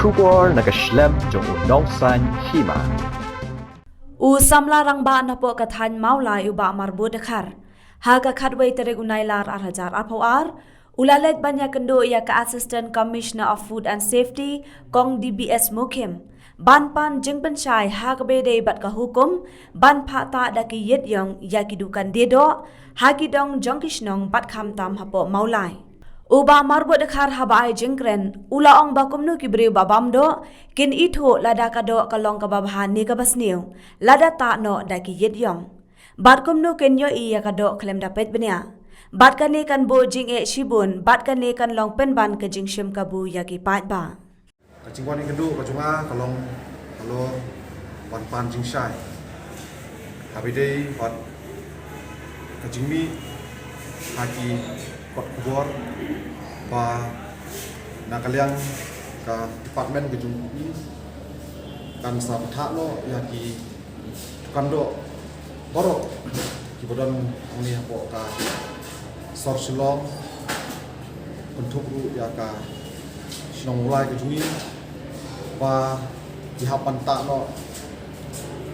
Shubor nakaslem jong unongsan hima. Samla rang ba na po kathan maulay uba marbo dekhar. Haga khadway tereg unailar arhajar arpawar. Ulalet banyak kendo ia ka Assistant Commissioner of Food and Safety Kong DBS Mukim. Ban pan jeng pensyai hagabede bat ka hukum ban phata daki yet yong yakidukan dedo hagidong jongkishnong bat kham tam hapo maulai. Uba marbo dekhar habai jengkren ula ong bakumnu kibriu babamdo kin itho lada kado kalong kababahan ni kabasniu lada ta no daki yet yong. Bat kumnu ken yo iya kado klem dapet benia. Bat kane kan bo jing e shibun bat kane kan long pen ban ke jing shim kabu yaki pat ba. Kacingwan yang kedua kacunga kalau pan pan jing shai. Habis buat kacing mi haki kot kubur pa nakaliang ke departmen kacung mi kan sabta lo yaki tukang do borok kibodan ini apa ka sor silong bentuk ya ka sinong mulai ke jumi pa dihapan tak no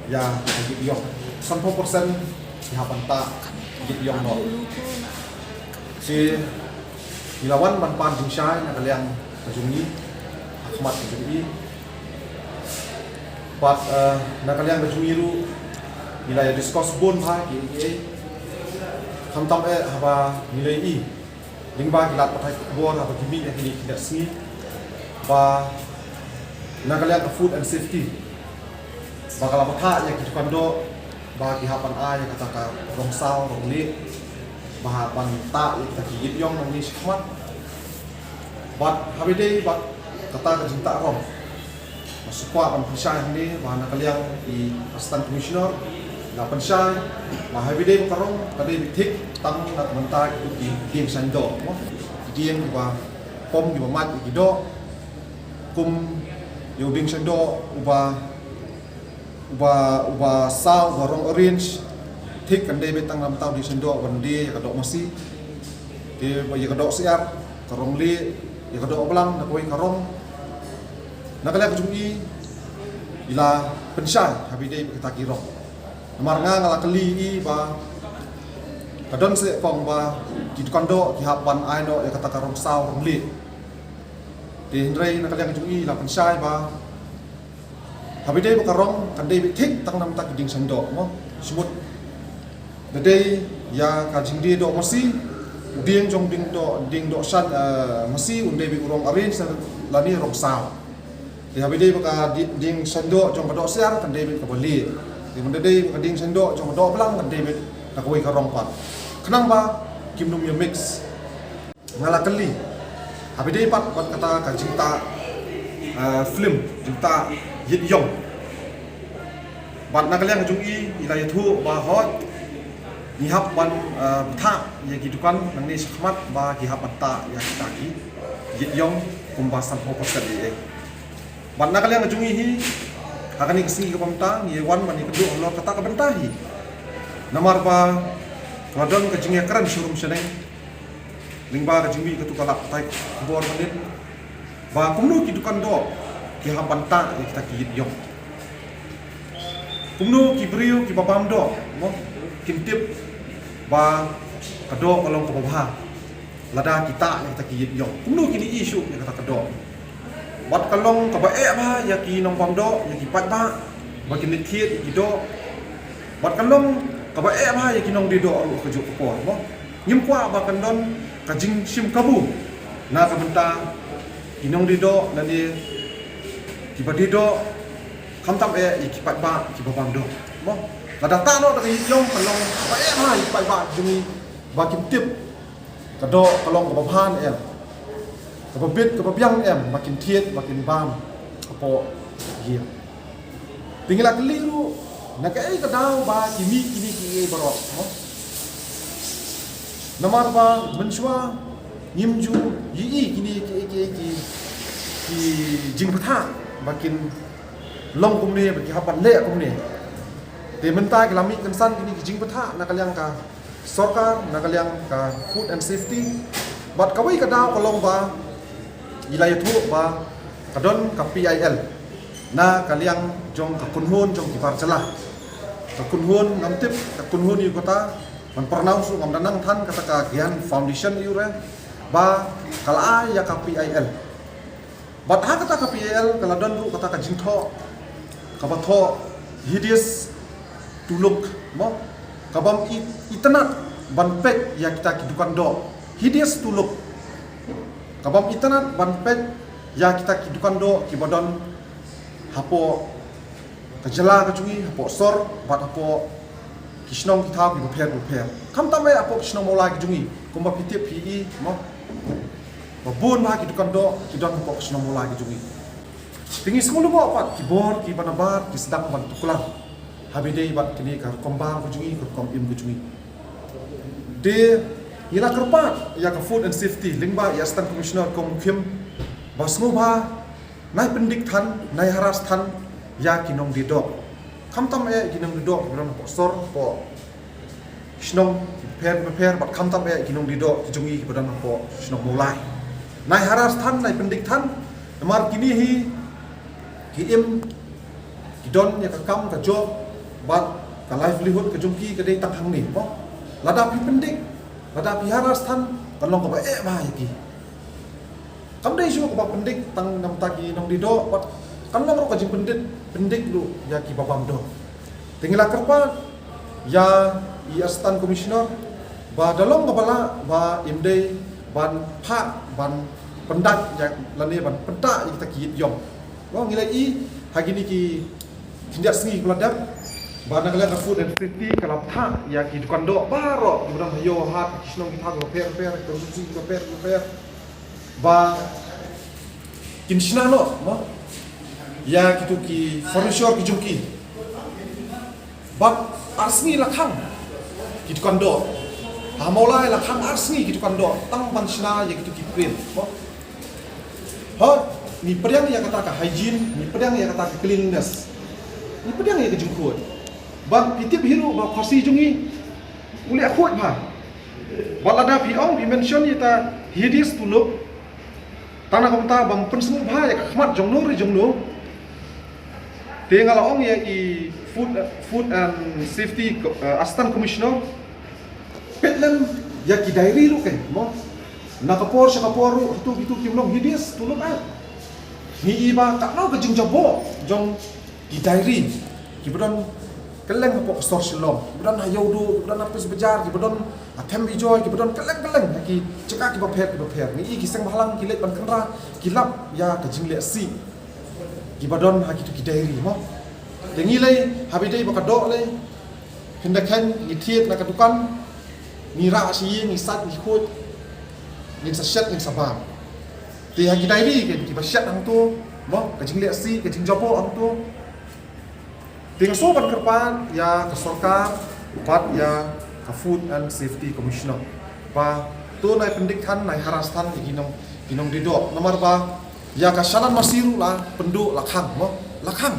ya gigi yong 100% dihapan tak gigi yong no si dilawan manpan jing syai nak kaliang ke jumi Ahmad ke jumi pat nak kaliang ke jumi ru nilai diskus bon ha gigi kamtam haba nilai i lingba kilat patai kubur haba gimi yang kini tidak sini ba nakalian ke food and safety bakal apa yang kita kando bagi hapan a yang kata ka rongsau rongli bahapan ta yang kita gigit yong nang ni sikmat bat habide bat kata ka jinta rom masukwa pan pisah ni ba nakalian di Assistant Commissioner na pensai mahabide karong kade bitik tang nak mentar itu di ding sando ding ba pom di mamat di do kum yung ding sando uba sao barong orange tik kande betang lam tau di sando wandi ya kadok masi di ya kadok siap karong li ya kadok belang nak koi karong nakala kujumi ila pensai habide kita kirong marnga ngala keli i ba kadon se pong ba ki kando ki hapan aino ya kata karong sao rongli di hendrai na kaliang jungi la pensai ba habide ba karong kande bi thik tang nam tak ding sando mo smut dede ya ka jingdi do masi ding jong ding do san masi unde bi urong arrange lani rong sao di habide ba ka ding sando jong kadok siar kande bi ka beli di benda day kading sendok cuma dok belang kan David nak koi karong pat kenang ba kim num mix ngala keli habis day pat kata ka cinta film cinta yit yong bat nak kalian jung i ilai thu ba hot nihap ban tha ya gidukan nang ni sakmat ba gihap ta ya kitaki yit yong kumbasan fokus tadi bat nak kalian jung i akan ikasi ke pemtang, ye wan mani kedua Allah kata kebentahi. Namar ba kadang kejengnya keren surum seneng. Lingba kejengmi ketu kalak tai bor menit. Ba kumnu kidukan do ki hampan ta ye kita kiyit yong. Kumnu ki brio ki babam do mo kintip ba kado kolong ke bawah. Lada kita ye kita kiyit yong. Kumnu kini isu ye kata kado. Bat kalong kabae ba yaki nong pamdo yaki pat ba makin nithiet yaki do bat kalong kabae ba yaki nong dido aru kejuk ko mo nyimkwa ba kandon kajing sim kabu na kabenta inong dido nani tiba dido kamtam yaki pat ba ki babam do mo kada ta no da yong kalong kabae ba yaki pat ba jumi ba kim tip kado kalong kabahan Kebabit kebabiang makin tiet makin bam apa dia tinggal keliru nak kadau ba kimi kini barok namar ba mensua nyimju yi kini ki jing patha makin long kumne bagi hapan le kumne te mentai kelami kensan kini jing patha nak kaliang ka sorkar nak kaliang ka food and safety bat kawai kadau kolong ba wilayah tu ba kadon ka PIL na kaliang jong ka kunhun jong kibar jelah ka kunhun ngamtip ka kunhun yu kota man pronounce ngam danang than kata ka Gian Foundation yu re ba kala ya ka PIL bat ha kata ka PIL kala don ru kata ka jingtho ka batho hideous tuluk mo kabam itanat banpek ya kita kidukan do hideous tuluk kabam itanat banpek ya kita kidukan do kibadon hapo kajela kajungi hapo sor bat hapo kisnong kita ki buper kam tamai hapo kisnong mola kajungi kumba pitip PE mo babun ma kidukan do kidon hapo kisnong mola kajungi tingi semulu mo pat kibor ki banabar ki sedang ban tukulang habidei bat kini kar kombang kajungi kar kom im kajungi de ila kerpat ya ka food and safety lingba ya assistant commissioner kom kim basngu ba nai pendik than nai haras than ya kinong didok kam tam e kinong didok bron posor po snong per bat kam tam e kinong didok kijungi bron po snong mulai nai haras than nai pendik than namar kini hi ki im kidon ya ka kam ka job bat ka livelihood ka jungki ka dei tak hang ni po lada pi pendik lada pi haras than kalong ka ba yaki kam dei syu ka pendik tang nam taki nong dido wat kan lang ro ka jing pendik lu ya ki babam do tingila kerpa ya i assistant commissioner ba dalong ka bala ba imdei ban pha ban pendak ya lane ban penta kita ki yom lo ngilai i hagini ki tindak sengi keladap ba na kala food and safety kala pha ya ki dukan do baro ibram hayo hat kisnong kita go per konsumsi go per ba kinshna no mo ya kitu ki furniture ki jungki ba arsni lakhang ki dukan do hamolai lakhang arsni ki dukan do tang banshna ya kitu ki print mo ha ni pedang ya kata ka hygiene ni pedang ya kata ka cleanliness ni pedang ya ke jungkut ba pitip hiru ba khasi jungi uli akhut ba balada piong bi mention ita hideous tuluk tanah komta bang pensemu ba ya khmat jongno ri jongno tengal ong ya i food and safety assistant commissioner petlen ya ki diary lu ke mo nakapor sa kapor itu kimlong hideous tuluk a ni iba tak no ke jing jabo jong ki diary ki bodon keleng hapo store silom bodon hayo du bodon apis bejar ki bodon atem bijoy ki bodon keleng ki cekak ki baper ni ki seng mahalang ki let ban kenra ki lap ya ke jing le si ki bodon ha ki tu ki diary mo dengi lai habidei bakadok lai hendakan ni thiet na kadukan ni ra si ni sat ni khut ni sashat ni sabam ti ha ki diary ki bashat ang tu mo ke jing le si ke jing jopo ang tu ting so ban kerpan ya ke sorkar pat ya ke food and safety commissioner pa tu nai pendik than nai haras than ki ginong didok nomor ba ya ka shanan masiru la penduk lakhang mo lakhang